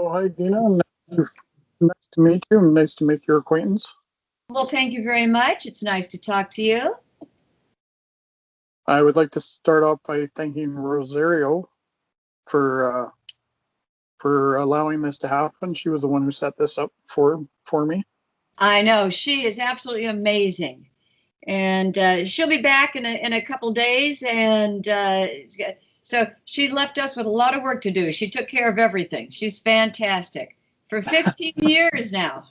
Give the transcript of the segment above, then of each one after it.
Oh, hi, Dina. Nice to meet you. Nice to make your acquaintance. Well, thank you very much. It's nice to talk to you. I would like to start off by thanking Rosario for for allowing this to happen. She was the one who set this up for me. I know she is absolutely amazing, and she'll be back in a couple days. And so she left us with a lot of work to do. She took care of everything. She's fantastic for 15 years now.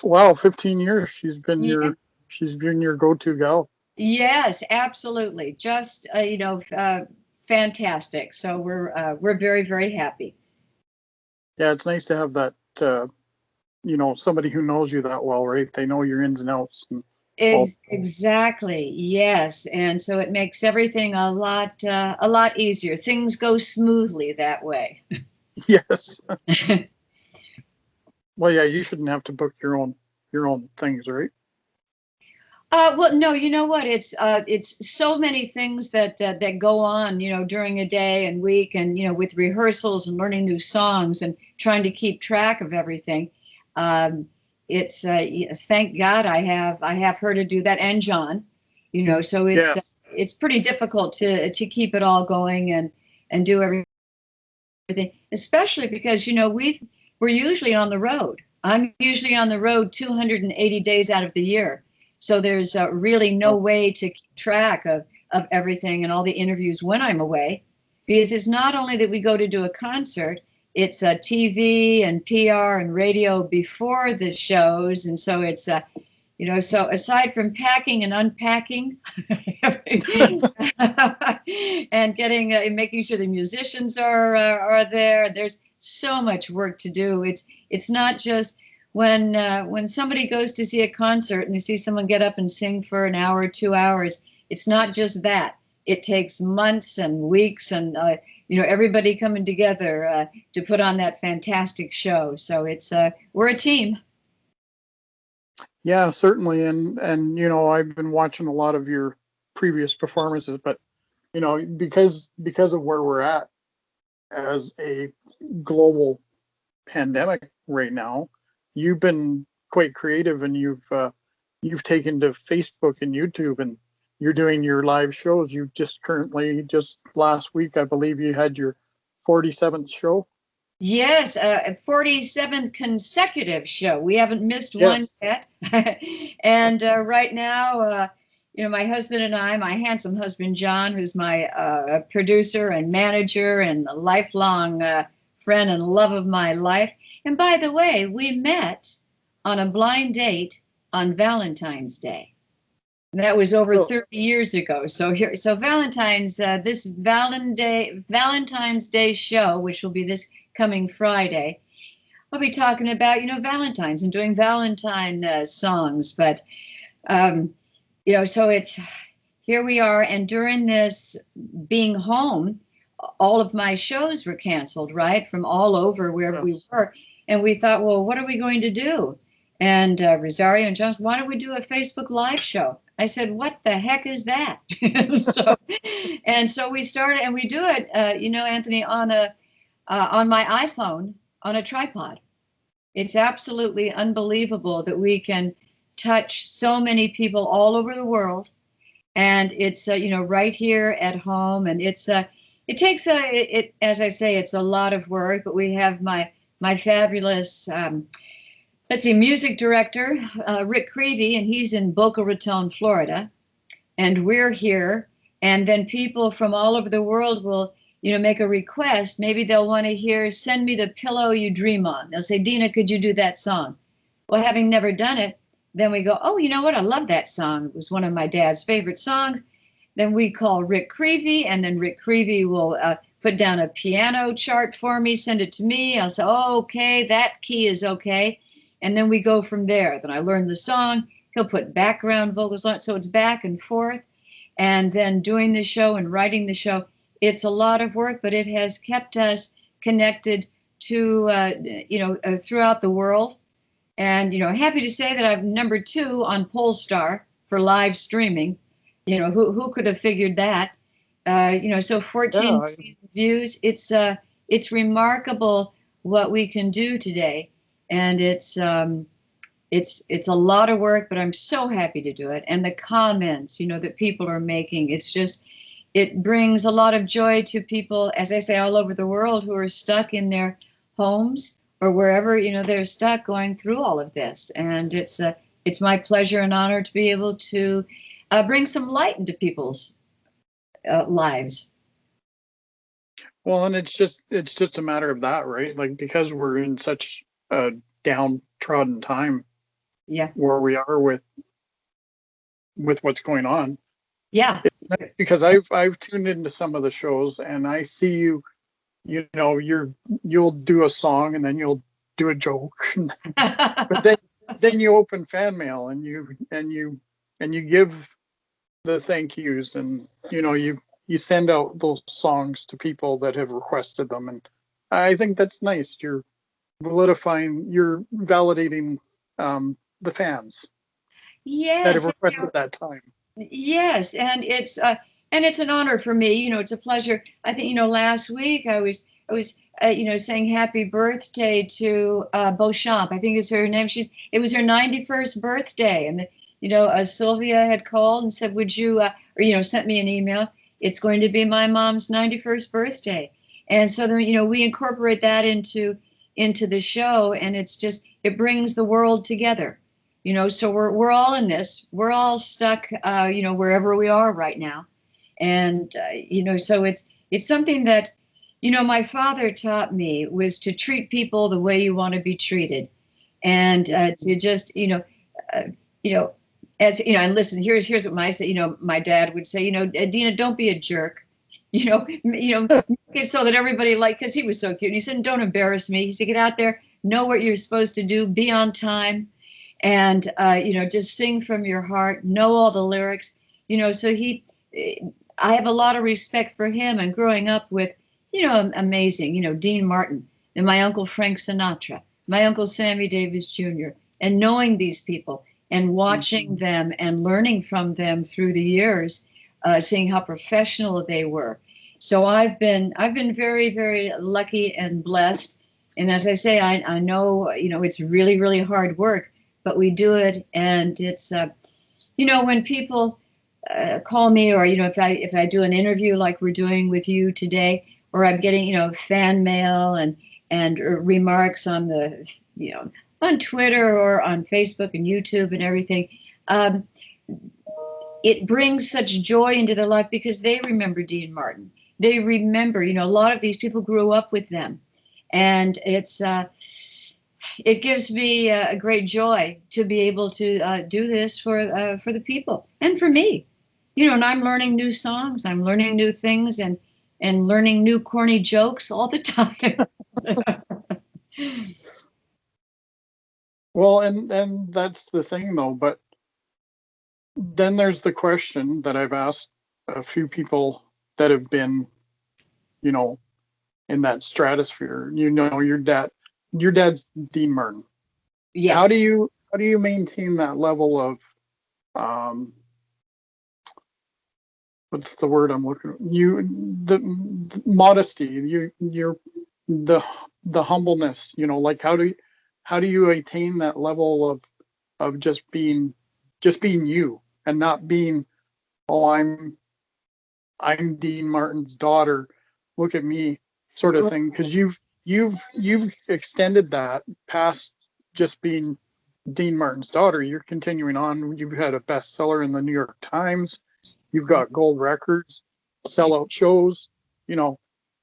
Wow, 15 years. Yeah. She's been your go-to gal. Yes, absolutely. Just fantastic. So we're very very happy. Yeah, it's nice to have that. Somebody who knows you that well, right? They know your ins and outs. And all. Exactly. Yes. And so it makes everything a lot easier. Things go smoothly that way. Yes. Well, yeah, you shouldn't have to book your own things, right? Well, no, you know what? It's so many things that go on, during a day and week, and with rehearsals and learning new songs and trying to keep track of everything. Um, it's thank God I have her to do that, and John, so Yes. it's pretty difficult to keep it all going and do everything, especially because we're usually on the road. I'm usually on the road 280 days out of the year. So there's really no Oh, way to keep track of everything and all the interviews when I'm away, because it's not only that we go to do a concert, it's TV and PR and radio before the shows. And so so aside from packing and unpacking and making sure the musicians are there, there's so much work to do. It's not just when somebody goes to see a concert and they see someone get up and sing for an hour or 2 hours. It's not just that. It takes months and weeks and everybody coming together to put on that fantastic show. So we're a team. yeah, certainly. And I've been watching a lot of your previous performances, but because of where we're at as a global pandemic right now, you've been quite creative, and you've taken to Facebook and YouTube, and you're doing your live shows. You just last week, I believe, you had your 47th show. Yes, 47th consecutive show. We haven't missed one Yes. yet. And right now, my husband and I, my handsome husband, John, who's my producer and manager and a lifelong friend and love of my life. And by the way, we met on a blind date on Valentine's Day. And that was over Oh, 30 years ago. So this Valentine's Day show, which will be this coming Friday, I'll be talking about, Valentine's and doing Valentine songs. But, um, so it's here we are. And during this being home, all of my shows were canceled, right? From all over wherever we yes. were. And we thought, well, what are we going to do? And Rosario and John, why don't we do a Facebook Live show? I said, what the heck is that? so, and so we started, and we do it, Anthony, on my iPhone on a tripod. It's absolutely unbelievable that we can touch so many people all over the world, and it's right here at home, and it takes as I say, it's a lot of work, but we have my fabulous let's see, music director, Rick Creevy, and he's in Boca Raton, Florida, and we're here. And then people from all over the world will, make a request. Maybe they'll want to hear "Send Me the Pillow You Dream On." They'll say, "Dina, could you do that song?" Well, having never done it, then we go, "Oh, you know what? I love that song. It was one of my dad's favorite songs." Then we call Rick Creevy, and then Rick Creevy will put down a piano chart for me, send it to me. I'll say, "Oh, okay, that key is okay." And then we go from there. Then I learn the song. He'll put background vocals on it. So it's back and forth. And then doing the show and writing the show, it's a lot of work, but it has kept us connected to, throughout the world. And, happy to say that I'm number 2 on Polestar for live streaming. Who could have figured that? So 14 Yeah. million views. It's remarkable what we can do today. And it's a lot of work, but I'm so happy to do it. And the comments, that people are making, it brings a lot of joy to people, as I say, all over the world who are stuck in their homes or wherever, they're stuck going through all of this. And it's my pleasure and honor to be able to bring some light into people's lives. Well, and it's just a matter of that, right? Like, because we're in such a downtrodden time, Yeah. where we are with what's going on. Yeah. It's nice because I've tuned into some of the shows and I see you'll do a song and then you'll do a joke, but then you open fan mail and you give the thank yous, and you send out those songs to people that have requested them, and I think that's nice. You're validating the fans that have Yes. requested that time. Yes, and it's an honor for me. It's a pleasure. I think last week I was saying happy birthday to Beauchamp. I think is her name. It was her 91st birthday, and Sylvia had called and said, "Would you?" Or sent me an email. It's going to be my mom's 91st birthday, and so then we incorporate that into the show, and it brings the world together. So we're all in this. We're all stuck, wherever we are right now, and so it's something that, my father taught me, was to treat people the way you want to be treated, and to just, as and listen. Here's what my dad would say. Deana, don't be a jerk. Make it so that everybody because he was so cute. He said, "Don't embarrass me." He said, "Get out there, know what you're supposed to do, be on time." And, just sing from your heart, know all the lyrics, so I have a lot of respect for him, and growing up with, amazing, Dean Martin and my uncle Frank Sinatra, my uncle Sammy Davis Jr., and knowing these people and watching them and learning from them through the years, seeing how professional they were. So I've been very, very lucky and blessed. And as I say, I know, it's really, really hard work, but we do it. And it's, when people call me, or, if I do an interview like we're doing with you today, or I'm getting, fan mail and remarks on on Twitter or on Facebook and YouTube and everything, it brings such joy into their life because they remember Dean Martin. They remember, a lot of these people grew up with them. And it gives me a great joy to be able to do this for the people and for me, and I'm learning new songs, I'm learning new things, and learning new corny jokes all the time. Well, and that's the thing though, but then there's the question that I've asked a few people that have been, in that stratosphere. Your dad's Dean Martin. Yes. How do you maintain that level of what's the word I'm looking at? The modesty, the humbleness, how do you attain that level of just being you, and not being, oh, I'm Dean Martin's daughter, look at me, sort of thing, because you've extended that past just being Dean Martin's daughter. You're continuing on. You've had a bestseller in the New York Times. You've got gold records, sellout shows.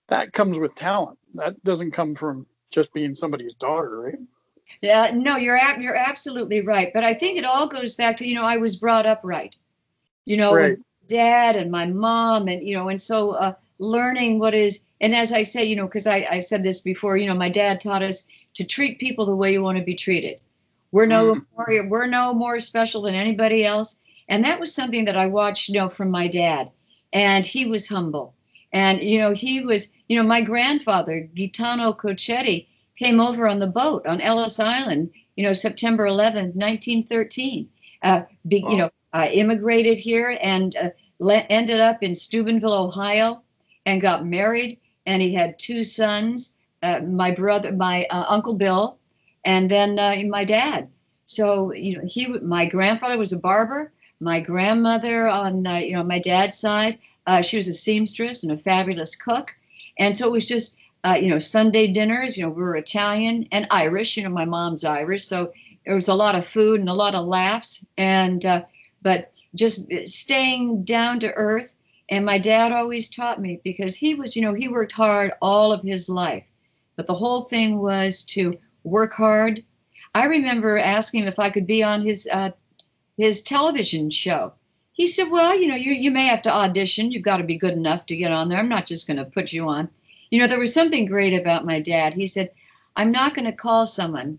That comes with talent. That doesn't come from just being somebody's daughter, right? Yeah, no, you're absolutely right. But I think it all goes back to, I was brought up right, Right. with dad and my mom, and, and so learning what is, and as I say, because I said this before, my dad taught us to treat people the way you want to be treated. We're no more special than anybody else. And that was something that I watched, from my dad, and he was humble. And, he was, my grandfather, Gaetano Cochetti, came over on the boat on Ellis Island, September 11th, 1913, immigrated here and ended up in Steubenville, Ohio, and got married. And he had two sons, my brother, my Uncle Bill, and then my dad. So my grandfather was a barber. My grandmother on my dad's side, she was a seamstress and a fabulous cook. And so it was just Sunday dinners. We were Italian and Irish. My mom's Irish, so there was a lot of food and a lot of laughs. And but just staying down to earth. And my dad always taught me, because he was, he worked hard all of his life, but the whole thing was to work hard. I remember asking him if I could be on his television show. He said, well, you may have to audition. You've got to be good enough to get on there. I'm not just going to put you on. There was something great about my dad. He said, I'm not going to call someone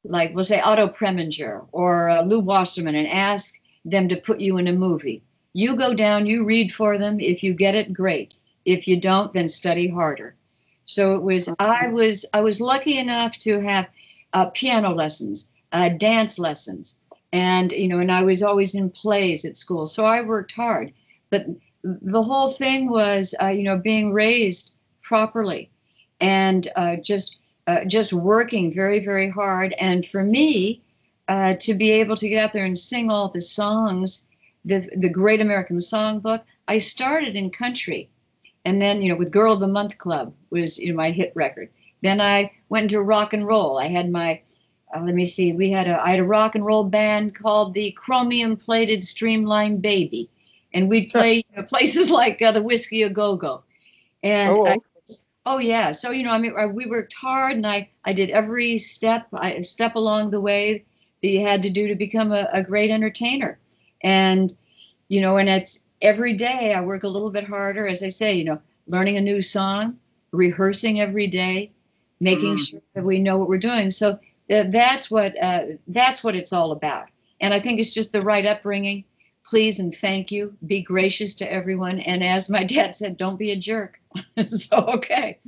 like, we'll say Otto Preminger or Lou Wasserman and ask them to put you in a movie. You go down, you read for them. If you get it, great. If you don't, then study harder. So I was lucky enough to have piano lessons, dance lessons, and I was always in plays at school. So I worked hard, but the whole thing was being raised properly, and just working very, very hard. And for me, to be able to get out there and sing all the songs, the Great American Songbook. I started in country, and then with Girl of the Month Club was my hit record. Then I went into rock and roll. I had my I had a rock and roll band called the Chromium Plated Streamline Baby, and we'd play places like the Whiskey A Go Go, and oh yeah. So we worked hard, and I did every step along the way that you had to do to become a great entertainer. And and it's every day I work a little bit harder, as I say, learning a new song, rehearsing every day, making sure that we know what we're doing. So that's what it's all about. And I think it's just the right upbringing. Please and thank you. Be gracious to everyone. And as my dad said, don't be a jerk. So, okay.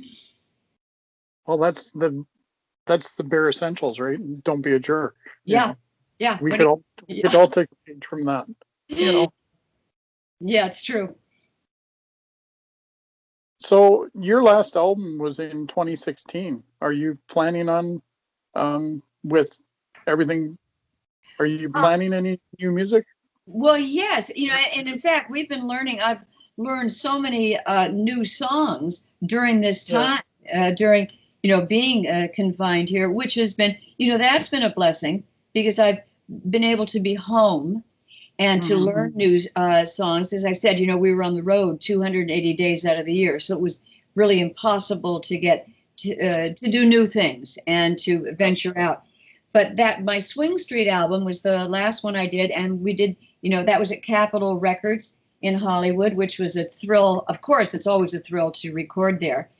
Well, that's the bare essentials, right? Don't be a jerk. Yeah. Yeah. We could all take a page from that. Yeah, it's true. So your last album was in 2016. Are you planning on, with everything, are you planning any new music? Well, yes. And in fact, I've learned so many new songs during this time, during, being confined here, which has been, that's been a blessing, because I've been able to be home and to learn new songs. As I said, we were on the road 280 days out of the year. So it was really impossible to get to do new things and to venture out. But my Swing Street album was the last one I did. And we did, that was at Capitol Records in Hollywood, which was a thrill. Of course, it's always a thrill to record there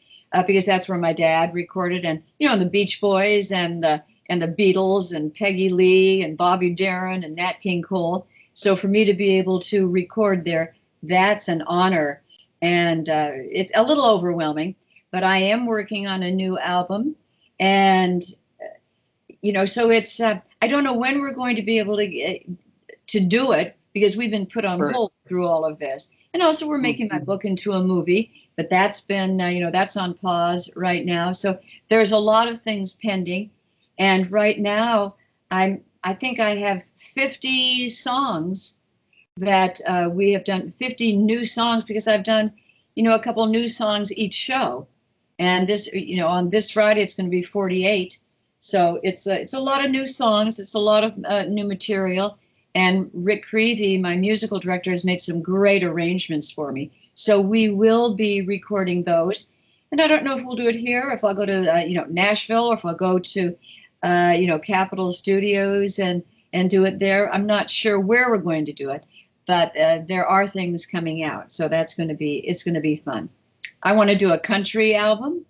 because that's where my dad recorded. And, the Beach Boys and the Beatles and Peggy Lee and Bobby Darin and Nat King Cole. So for me to be able to record there, that's an honor. And it's a little overwhelming, but I am working on a new album. And, so it's, I don't know when we're going to be able to do it, because we've been put on hold through all of this. And also we're making my book into a movie, but that's been, that's on pause right now. So there's a lot of things pending. And right now I think I have 50 songs that we have done, 50 new songs, because I've done, a couple new songs each show. And this, on this Friday, it's going to be 48. So it's a lot of new songs. It's a lot of new material. And Rick Creevy, my musical director, has made some great arrangements for me. So we will be recording those. And I don't know if we'll do it here, if I'll go to, Nashville, or if I'll go to, Capitol Studios and do it there. I'm not sure where we're going to do it, but there are things coming out. So it's going to be fun. I want to do a country album,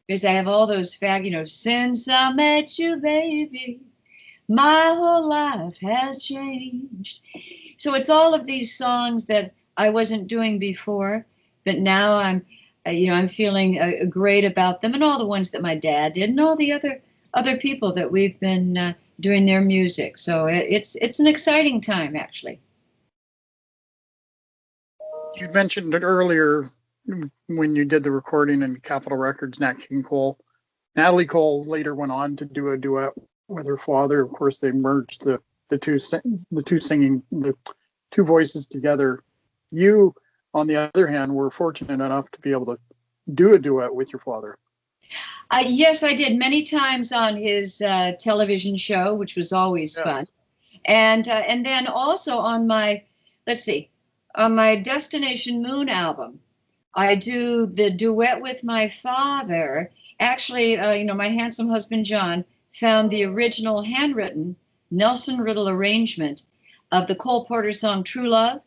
because I have all those since I met you, baby, my whole life has changed. So it's all of these songs that I wasn't doing before, but now I'm feeling great about them, and all the ones that my dad did, and all the other people that we've been doing their music. So it's an exciting time, actually. You mentioned it earlier when you did the recording in Capitol Records, Nat King Cole, Natalie Cole later went on to do a duet with her father. Of course, they merged the two voices together. You, on the other hand, were fortunate enough to be able to do a duet with your father. Yes, I did many times on his television show, which was always fun. And then also on my, let's see, on my Destination Moon album, I do the duet with my father. Actually, my handsome husband, John, found the original handwritten Nelson Riddle arrangement of the Cole Porter song True Love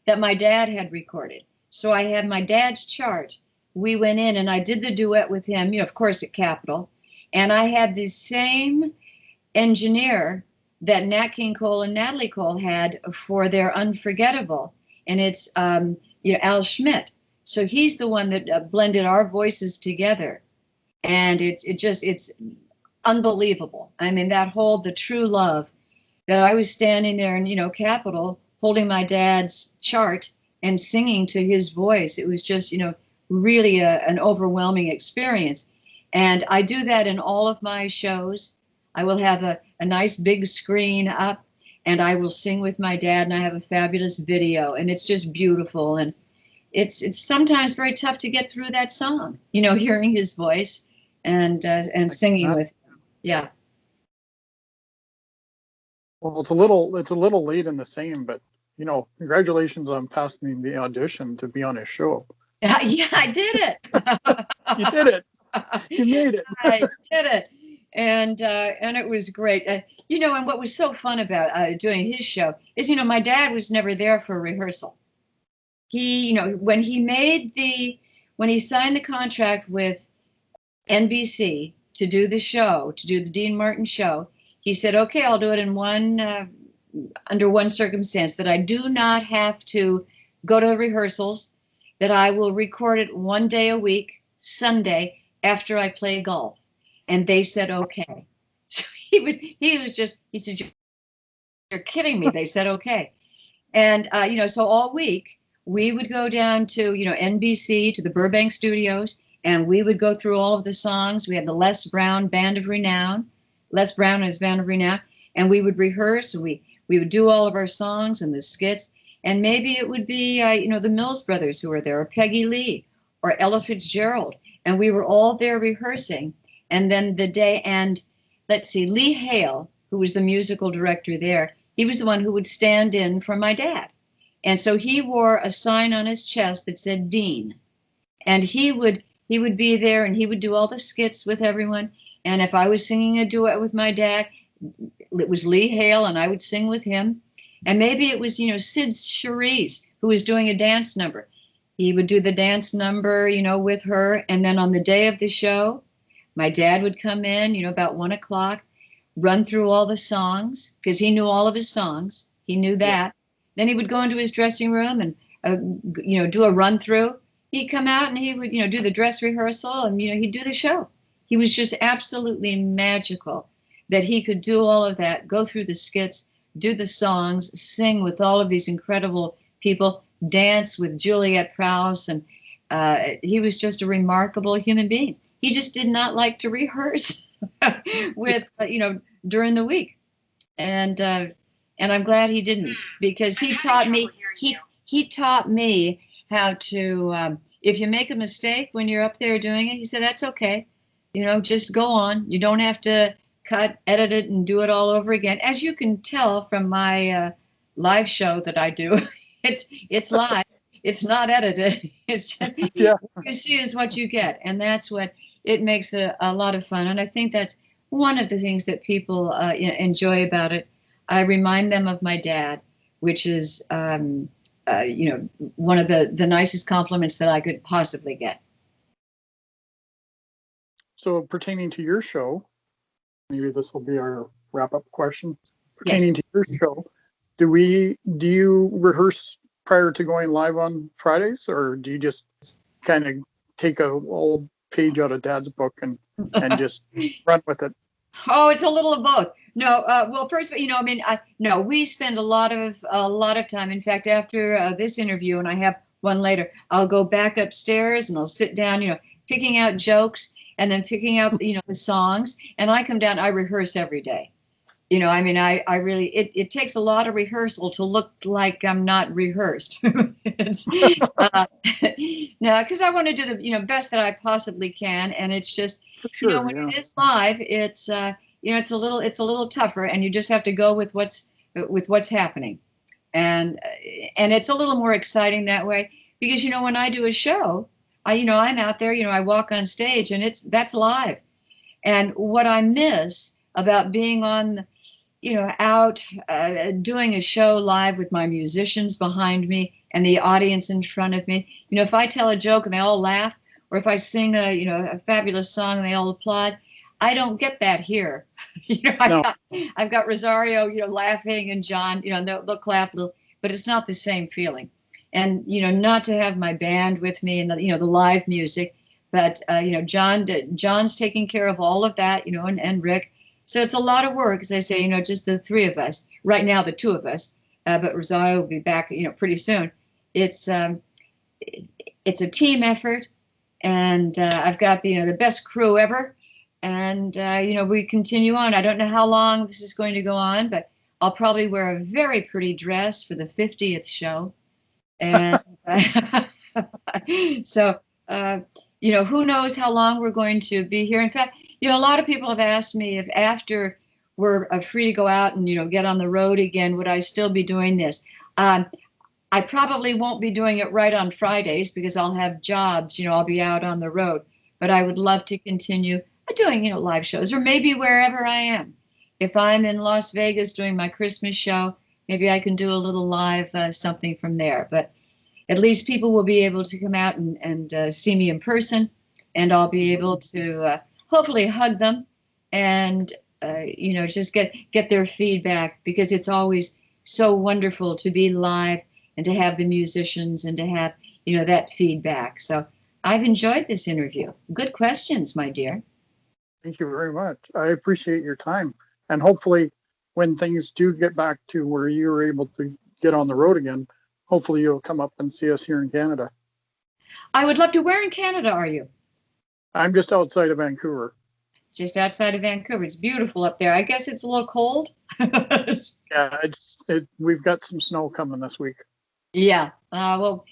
that my dad had recorded. So I had my dad's chart. We went in and I did the duet with him, of course, at Capitol. And I had the same engineer that Nat King Cole and Natalie Cole had for their Unforgettable. And it's, Al Schmidt. So he's the one that blended our voices together. And it's unbelievable. I mean, the True Love, that I was standing there in, Capitol holding my dad's chart and singing to his voice. It was just, really an overwhelming experience. And I do that in all of my shows. I will have a nice big screen up and I will sing with my dad, and I have a fabulous video, and it's just beautiful. And it's sometimes very tough to get through that song, hearing his voice and singing with him. Yeah. Well, it's a little late in the same, but congratulations on passing the audition to be on his show. Yeah, I did it. You did it. You made it. I did it, and it was great. And what was so fun about doing his show is, my dad was never there for rehearsal. He, when he signed the contract with NBC to do the show, to do the Deana Martin show, he said, "Okay, I'll do it in under one circumstance, that I do not have to go to the rehearsals, that I will record it one day a week, Sunday, after I play golf." And they said, okay. So he said, "You're kidding me." They said, okay. And, so all week we would go down to, NBC, to the Burbank studios, and we would go through all of the songs. We had the Les Brown and his Band of Renown, and we would rehearse. We would do all of our songs and the skits. And maybe it would be, the Mills Brothers who were there, or Peggy Lee, or Ella Fitzgerald. And we were all there rehearsing. And then Lee Hale, who was the musical director there, he was the one who would stand in for my dad. And so he wore a sign on his chest that said Dean. And he would be there, and he would do all the skits with everyone. And if I was singing a duet with my dad, it was Lee Hale, and I would sing with him. And maybe it was, Sid Charisse, who was doing a dance number. He would do the dance number, with her. And then on the day of the show, my dad would come in, about 1:00, run through all the songs, because he knew all of his songs. He knew that. Yeah. Then he would go into his dressing room and, do a run through. He'd come out and he would, do the dress rehearsal, and, he'd do the show. He was just absolutely magical that he could do all of that, go through the skits, do the songs, sing with all of these incredible people, dance with Juliet Prowse, and he was just a remarkable human being. He just did not like to rehearse with, during the week, and I'm glad he didn't, because he taught me. He taught me how to. If you make a mistake when you're up there doing it, he said, "That's okay. Just go on. You don't have to cut, edit it, and do it all over again." As you can tell from my live show that I do, it's live. It's not edited. It's just you see is what you get, and that's what it makes it a lot of fun. And I think that's one of the things that people enjoy about it. I remind them of my dad, which is one of the nicest compliments that I could possibly get. So pertaining to your show, maybe this will be our wrap-up question. Pertaining to your show, do you rehearse prior to going live on Fridays, or do you just kind of take a old page out of Dad's book and just run with it? Oh, it's a little of both. No, well, first, no, we spend a lot of time. In fact, after this interview, and I have one later, I'll go back upstairs and I'll sit down, picking out jokes. and then picking out, the songs. And I come down, I rehearse every day. I mean, I really, it takes a lot of rehearsal to look like I'm not rehearsed. No, because I want to do the, best that I possibly can. And it's just, For sure, when yeah. it is live, it's, it's a little tougher, and you just have to go with what's happening. And it's a little more exciting that way because, when I do a show, I'm out there, I walk on stage, and that's live. And what I miss about being on, out doing a show live with my musicians behind me and the audience in front of me, if I tell a joke and they all laugh, or if I sing a fabulous song and they all applaud, I don't get that here. No. I've got Rosario, laughing, and John, they'll clap, but it's not the same feeling. And, not to have my band with me and the live music, but, John's taking care of all of that, and Rick. So it's a lot of work, as I say, just the three of us right now, the two of us, but Rosario will be back, pretty soon. It's a team effort, and I've got the best crew ever. And, we continue on. I don't know how long this is going to go on, but I'll probably wear a very pretty dress for the 50th show. And so, who knows how long we're going to be here. In fact, a lot of people have asked me if after we're free to go out and, get on the road again, would I still be doing this? I probably won't be doing it right on Fridays because I'll have jobs, I'll be out on the road. But I would love to continue doing, live shows, or maybe wherever I am. If I'm in Las Vegas doing my Christmas show, maybe I can do a little live something from there. But at least people will be able to come out and see me in person, and I'll be able to hopefully hug them and, just get their feedback, because it's always so wonderful to be live and to have the musicians and to have, that feedback. So I've enjoyed this interview. Good questions, my dear. Thank you very much. I appreciate your time. And hopefully when things do get back to where you're able to get on the road again, hopefully you'll come up and see us here in Canada. I would love to. Where in Canada are you? I'm just outside of Vancouver. Just outside of Vancouver. It's beautiful up there. I guess it's a little cold. Yeah, we've got some snow coming this week. Yeah. Well,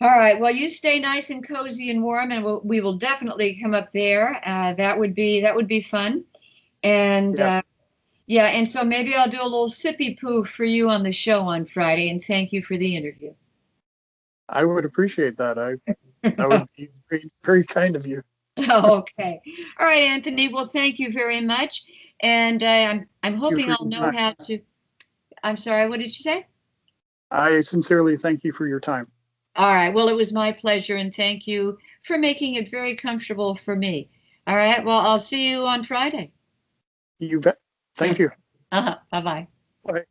all right. Well, you stay nice and cozy and warm, and we will definitely come up there. That would be fun. And yeah, and so maybe I'll do a little sippy poo for you on the show on Friday. And thank you for the interview. I would appreciate that. That would be very, very kind of you. Okay. All right, Anthony. Well, thank you very much. And I'm hoping I'll know how to. I'm sorry. What did you say? I sincerely thank you for your time. All right. Well, it was my pleasure, and thank you for making it very comfortable for me. All right. Well, I'll see you on Friday. You bet. Thank you. Bye-bye. Bye.